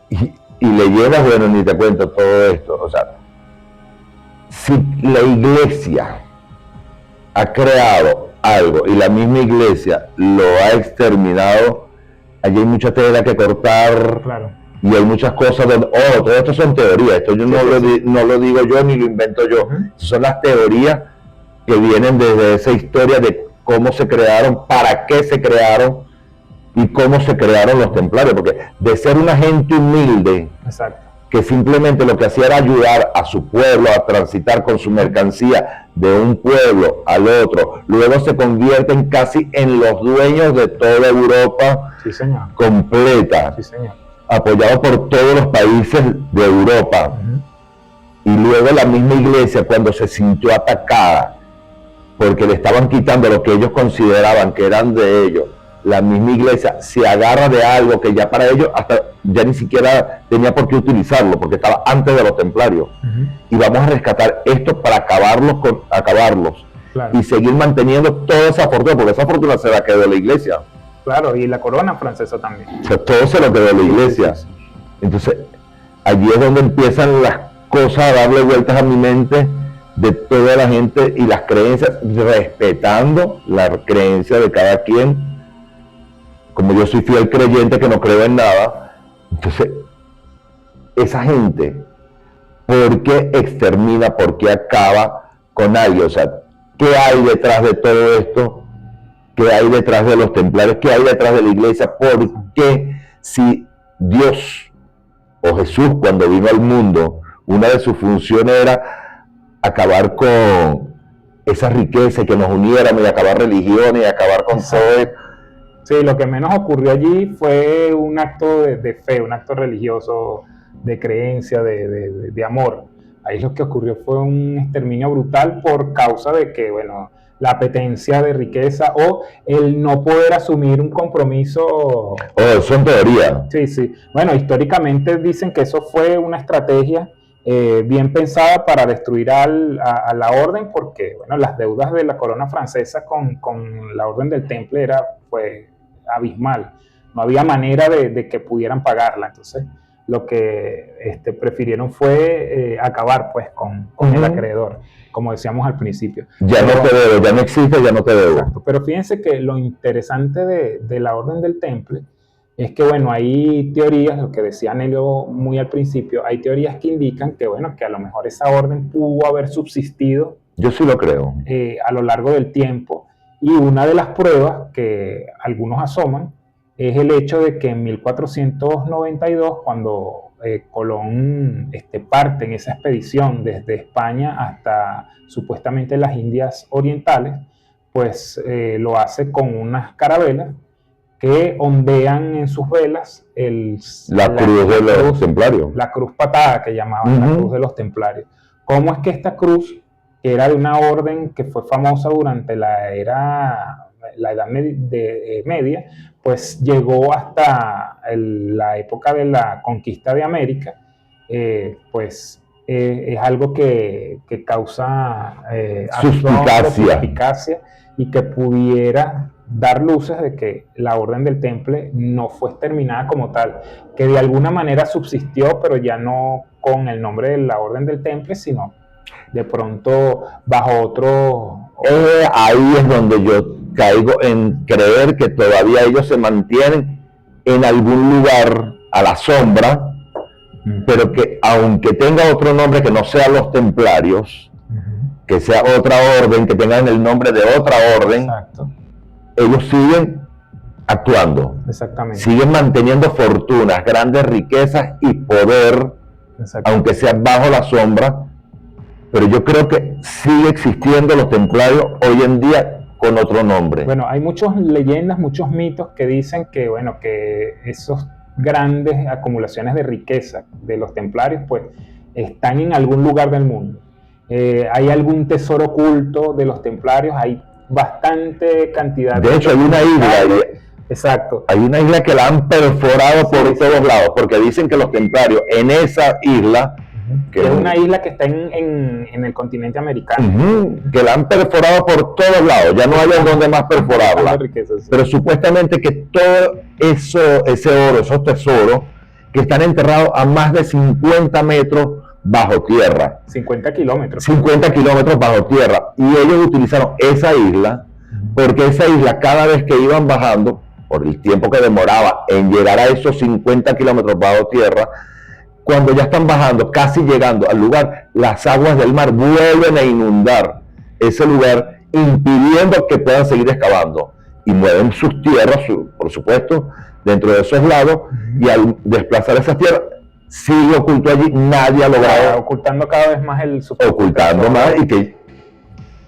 Y le llevas, bueno, ni te cuento todo esto. O sea, si la iglesia ha creado algo y la misma iglesia lo ha exterminado, allí hay mucha tela que cortar. Claro. Y hay muchas cosas donde, todo esto son teorías, esto yo no lo digo yo ni lo invento yo, son las teorías que vienen desde esa historia de cómo se crearon, para qué se crearon y cómo se crearon los templarios, porque de ser una gente humilde, exacto, que simplemente lo que hacía era ayudar a su pueblo a transitar con su mercancía de un pueblo al otro, luego se convierten casi en los dueños de toda Europa, sí, señor, completa. Sí, señor. Apoyado por todos los países de Europa. Y luego la misma iglesia, cuando se sintió atacada porque le estaban quitando lo que ellos consideraban que eran de ellos, la misma iglesia se agarra de algo que ya para ellos hasta ya ni siquiera tenía por qué utilizarlo, porque estaba antes de los templarios. Y vamos a rescatar esto para acabarlos claro, y seguir manteniendo toda esa fortuna, porque esa fortuna se la quedó de la iglesia. Claro, y la corona francesa también. O sea, todo se lo quedó de la iglesia. Entonces, allí es donde empiezan las cosas a darle vueltas a mi mente de toda la gente y las creencias, respetando la creencia de cada quien. Como yo soy fiel creyente que no creo en nada, entonces, esa gente, ¿por qué extermina, por qué acaba con alguien? O sea, ¿qué hay detrás de todo esto? ¿Qué hay detrás de los templarios? ¿Qué hay detrás de la iglesia? ¿Por qué si Dios o Jesús cuando vino al mundo, una de sus funciones era acabar con esa riqueza, que nos uniéramos y acabar religiones y acabar con todo esto? Sí, lo que menos ocurrió allí fue un acto de fe, un acto religioso, de creencia, de amor. Ahí lo que ocurrió fue un exterminio brutal por causa de que, bueno, la apetencia de riqueza o el no poder asumir un compromiso. Son teorías. Sí, sí. Bueno, históricamente dicen que eso fue una estrategia bien pensada para destruir a la orden, porque, bueno, las deudas de la corona francesa con la orden del Temple era, pues, abismal. No había manera de que pudieran pagarla. Entonces, lo que prefirieron fue acabar, pues, con el acreedor, como decíamos al principio. Ya no te debo, ya no existe, ya no te debo. Exacto, pero fíjense que lo interesante de la Orden del Temple es que, bueno, hay teorías, lo que decía Nelio muy al principio, hay teorías que indican que, bueno, que a lo mejor esa orden pudo haber subsistido. Yo sí lo creo. A lo largo del tiempo, y una de las pruebas que algunos asoman es el hecho de que en 1492, cuando Colón parte en esa expedición desde España hasta supuestamente las Indias Orientales, pues lo hace con unas carabelas que ondean en sus velas la cruz de los templarios. La cruz patada que llamaban, la cruz de los templarios. ¿Cómo es que esta cruz, que era de una orden que fue famosa durante la Edad Media, pues llegó hasta la época de la conquista de América? Pues es algo que causa suspicacia y que pudiera dar luces de que la Orden del Temple no fue exterminada como tal, que de alguna manera subsistió, pero ya no con el nombre de la Orden del Temple, sino de pronto bajo otro... Ahí es donde yo caigo en creer que todavía ellos se mantienen en algún lugar a la sombra, pero que aunque tenga otro nombre que no sea los templarios, que sea otra orden, que tengan el nombre de otra orden, Exacto. ellos siguen actuando, Exactamente. siguen manteniendo fortunas, grandes riquezas y poder, aunque sea bajo la sombra, pero yo creo que sigue existiendo los templarios hoy en día con otro nombre. Bueno, hay muchas leyendas, muchos mitos que dicen que, bueno, que esos grandes acumulaciones de riqueza de los templarios, pues, están en algún lugar del mundo. Hay algún tesoro oculto de los templarios, hay bastante cantidad. De hecho, hay una isla. Exacto. Hay una isla que la han perforado por todos lados, porque dicen que los templarios en esa isla, que es una isla que está en el continente americano, que la han perforado por todos lados, ya no hay en donde más perforarla, pero supuestamente que todo eso, ese oro, esos tesoros, que están enterrados a más de 50 metros bajo tierra. 50 kilómetros. 50 kilómetros bajo tierra. Y ellos utilizaron esa isla, porque esa isla cada vez que iban bajando, por el tiempo que demoraba en llegar a esos 50 kilómetros bajo tierra, cuando ya están bajando, casi llegando al lugar, las aguas del mar vuelven a inundar ese lugar, impidiendo que puedan seguir excavando. Y mueven sus tierras, por supuesto, dentro de esos lados, y al desplazar esas tierras, sigue oculto allí, nadie ha logrado. Ocultando cada vez más el ocultando más, y que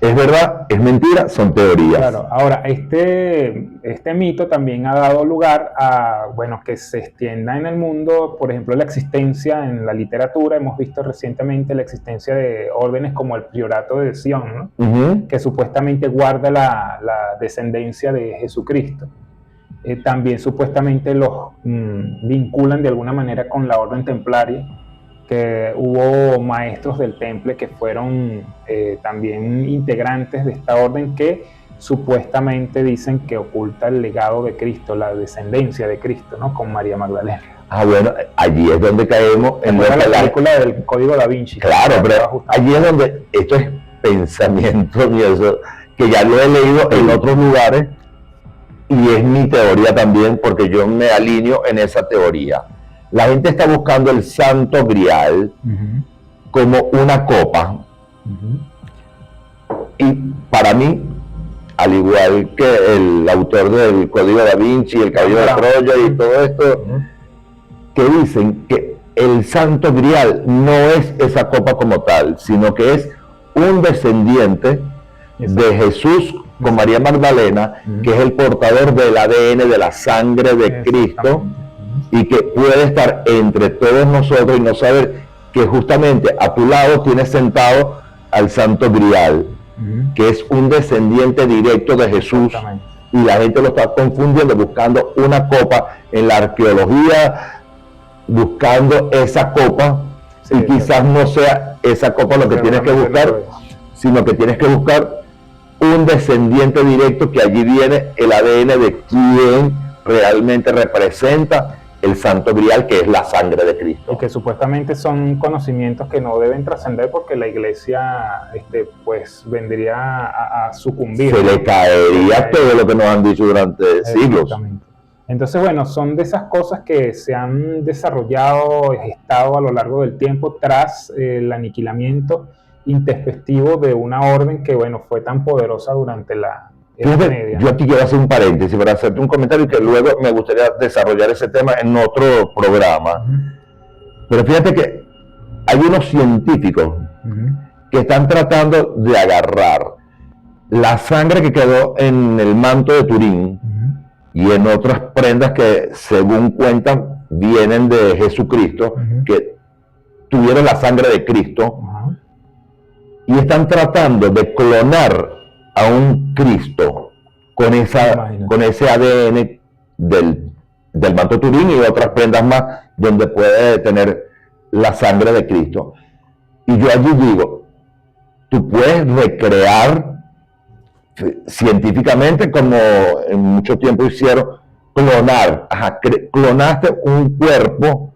es verdad, es mentira, son teorías. Claro, ahora, este mito también ha dado lugar a, bueno, que se extienda en el mundo, por ejemplo, la existencia en la literatura. Hemos visto recientemente la existencia de órdenes como el Priorato de Sion, ¿no? Que supuestamente guarda la descendencia de Jesucristo. También supuestamente los vinculan de alguna manera con la orden templaria, que hubo maestros del temple que fueron también integrantes de esta orden, que supuestamente dicen que oculta el legado de Cristo, la descendencia de Cristo, ¿no? Con María Magdalena. Bueno, allí es donde caemos en la película del Código Da Vinci. Claro, pero allí es donde esto es pensamiento mío, que ya lo he leído en otros lugares, y es mi teoría también, porque yo me alineo en esa teoría. La gente está buscando el Santo Grial como una copa. Y para mí, al igual que el autor del Código Da Vinci, el Caballero de Troya y todo esto, que dicen que el Santo Grial no es esa copa como tal, sino que es un descendiente de Jesús con María Magdalena, que es el portador del ADN, de la sangre de Cristo, y que puede estar entre todos nosotros y no saber que justamente a tu lado tienes sentado al Santo Grial, que es un descendiente directo de Jesús, y la gente lo está confundiendo, buscando una copa en la arqueología, buscando esa copa, y quizás no sea esa copa lo que tienes que buscar, sino que tienes que buscar un descendiente directo, que allí viene el ADN de quien realmente representa el Santo Grial, que es la sangre de Cristo. Y que supuestamente son conocimientos que no deben trascender, porque la iglesia pues vendría a sucumbir. Se le caería todo lo que nos han dicho durante siglos. Entonces, bueno, son de esas cosas que se han desarrollado, gestado a lo largo del tiempo tras el aniquilamiento intempestivo de una orden que, bueno, fue tan poderosa durante la Edad Media. Yo aquí quiero hacer un paréntesis para hacerte un comentario, que luego me gustaría desarrollar ese tema en otro programa. Pero fíjate que hay unos científicos que están tratando de agarrar la sangre que quedó en el manto de Turín y en otras prendas que, según cuentan, vienen de Jesucristo, que tuvieron la sangre de Cristo, y están tratando de clonar a un Cristo con ese ADN del manto Turín y otras prendas más, donde puede tener la sangre de Cristo. Y yo allí digo, tú puedes recrear científicamente, como en mucho tiempo hicieron, clonaste un cuerpo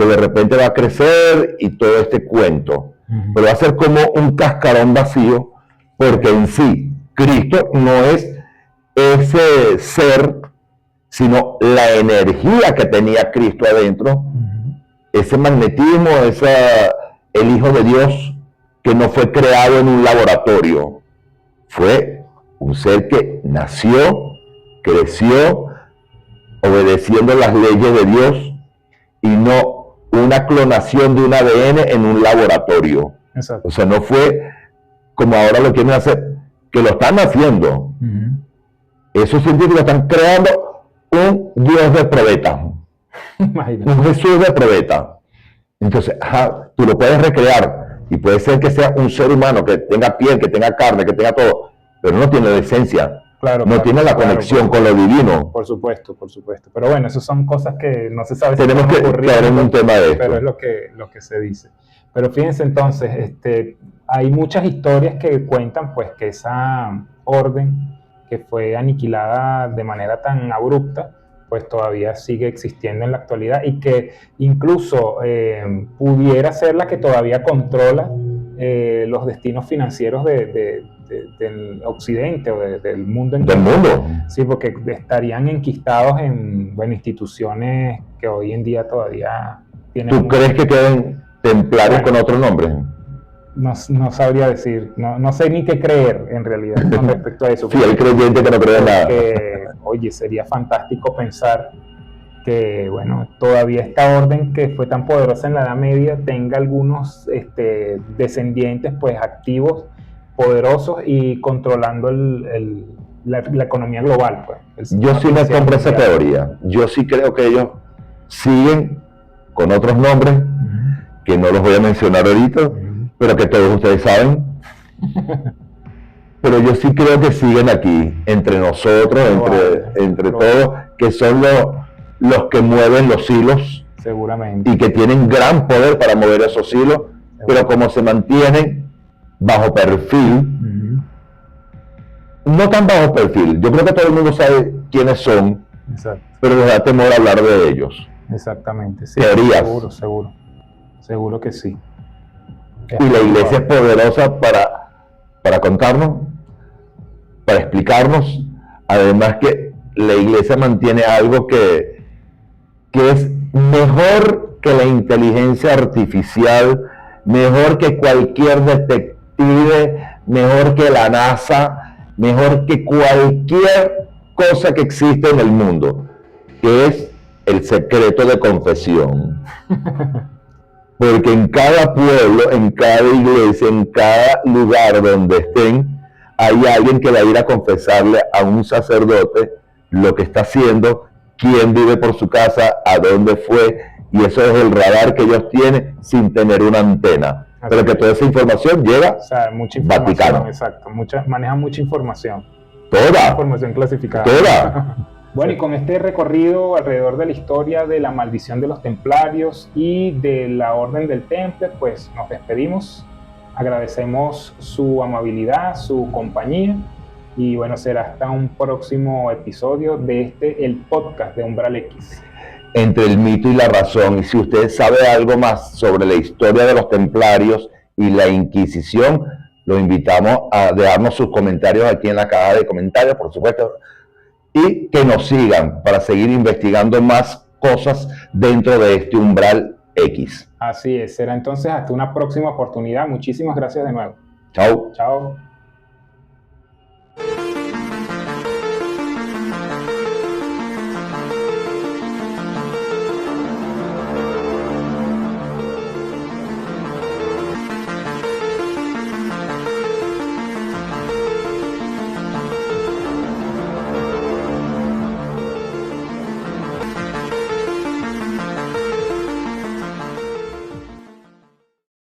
que de repente va a crecer y todo este cuento. Pero va a ser como un cascarón vacío, porque en sí, Cristo no es ese ser, sino la energía que tenía Cristo adentro, ese magnetismo, el Hijo de Dios que no fue creado en un laboratorio, fue un ser que nació, creció, obedeciendo las leyes de Dios y no una clonación de un ADN en un laboratorio. Exacto. O sea, no fue como ahora lo quieren hacer, que lo están haciendo. Esos científicos están creando un Dios de probeta, un Jesús de probeta. Entonces, tú lo puedes recrear y puede ser que sea un ser humano que tenga piel, que tenga carne, que tenga todo, pero no tiene la esencia. Claro, no tiene la conexión con lo divino. Por supuesto, por supuesto. Pero bueno, esas son cosas que no se sabe si tenemos que caer en un tema de esto. Pero es lo que se dice. Pero fíjense entonces, hay muchas historias que cuentan pues que esa orden que fue aniquilada de manera tan abrupta, pues todavía sigue existiendo en la actualidad y que incluso pudiera ser la que todavía controla los destinos financieros del occidente o del mundo entero. Del mundo. Sí, porque estarían enquistados en instituciones que hoy en día todavía tienen... ¿Tú crees que queden templarios con otro nombre? No sabría decir, no sé ni qué creer en realidad con respecto a eso. Sí, hay creyente que no cree en nada. Oye, sería fantástico pensar que, bueno, todavía esta orden que fue tan poderosa en la Edad Media tenga algunos descendientes pues activos, poderosos y controlando la economía global. Pues, yo sí me compro esa teoría. Yo sí creo que ellos siguen con otros nombres que no los voy a mencionar ahorita, pero que todos ustedes saben. Pero yo sí creo que siguen aquí, entre nosotros, entre todos, que son los que mueven los hilos. Seguramente. Y que tienen gran poder para mover esos hilos, pero como se mantienen bajo perfil, no tan bajo perfil, yo creo que todo el mundo sabe quiénes son, pero les da temor hablar de ellos. Exactamente, sí. Teorías. Seguro que sí. Y la iglesia es poderosa para contarnos, para explicarnos, además que la iglesia mantiene algo que es mejor que la inteligencia artificial, mejor que cualquier detective, mejor que la NASA, mejor que cualquier cosa que existe en el mundo, que es el secreto de confesión. Porque en cada pueblo, en cada iglesia, en cada lugar donde estén, hay alguien que va a ir a confesarle a un sacerdote lo que está haciendo, quién vive por su casa, a dónde fue, y eso es el radar que ellos tienen sin tener una antena. Pero que toda esa información llega mucha Vaticano. Exacto, manejan mucha información. Toda. Información clasificada. Toda. Bueno, y con este recorrido alrededor de la historia de la maldición de los templarios y de la Orden del Temple, pues nos despedimos. Agradecemos su amabilidad, su compañía. Y bueno, será hasta un próximo episodio de el podcast de Umbral X. Entre el mito y la razón. Y si usted sabe algo más sobre la historia de los templarios y la Inquisición, lo invitamos a dejarnos sus comentarios aquí en la caja de comentarios, por supuesto, y que nos sigan para seguir investigando más cosas dentro de este Umbral X. Así es, será entonces hasta una próxima oportunidad. Muchísimas gracias de nuevo. Chao. Chao.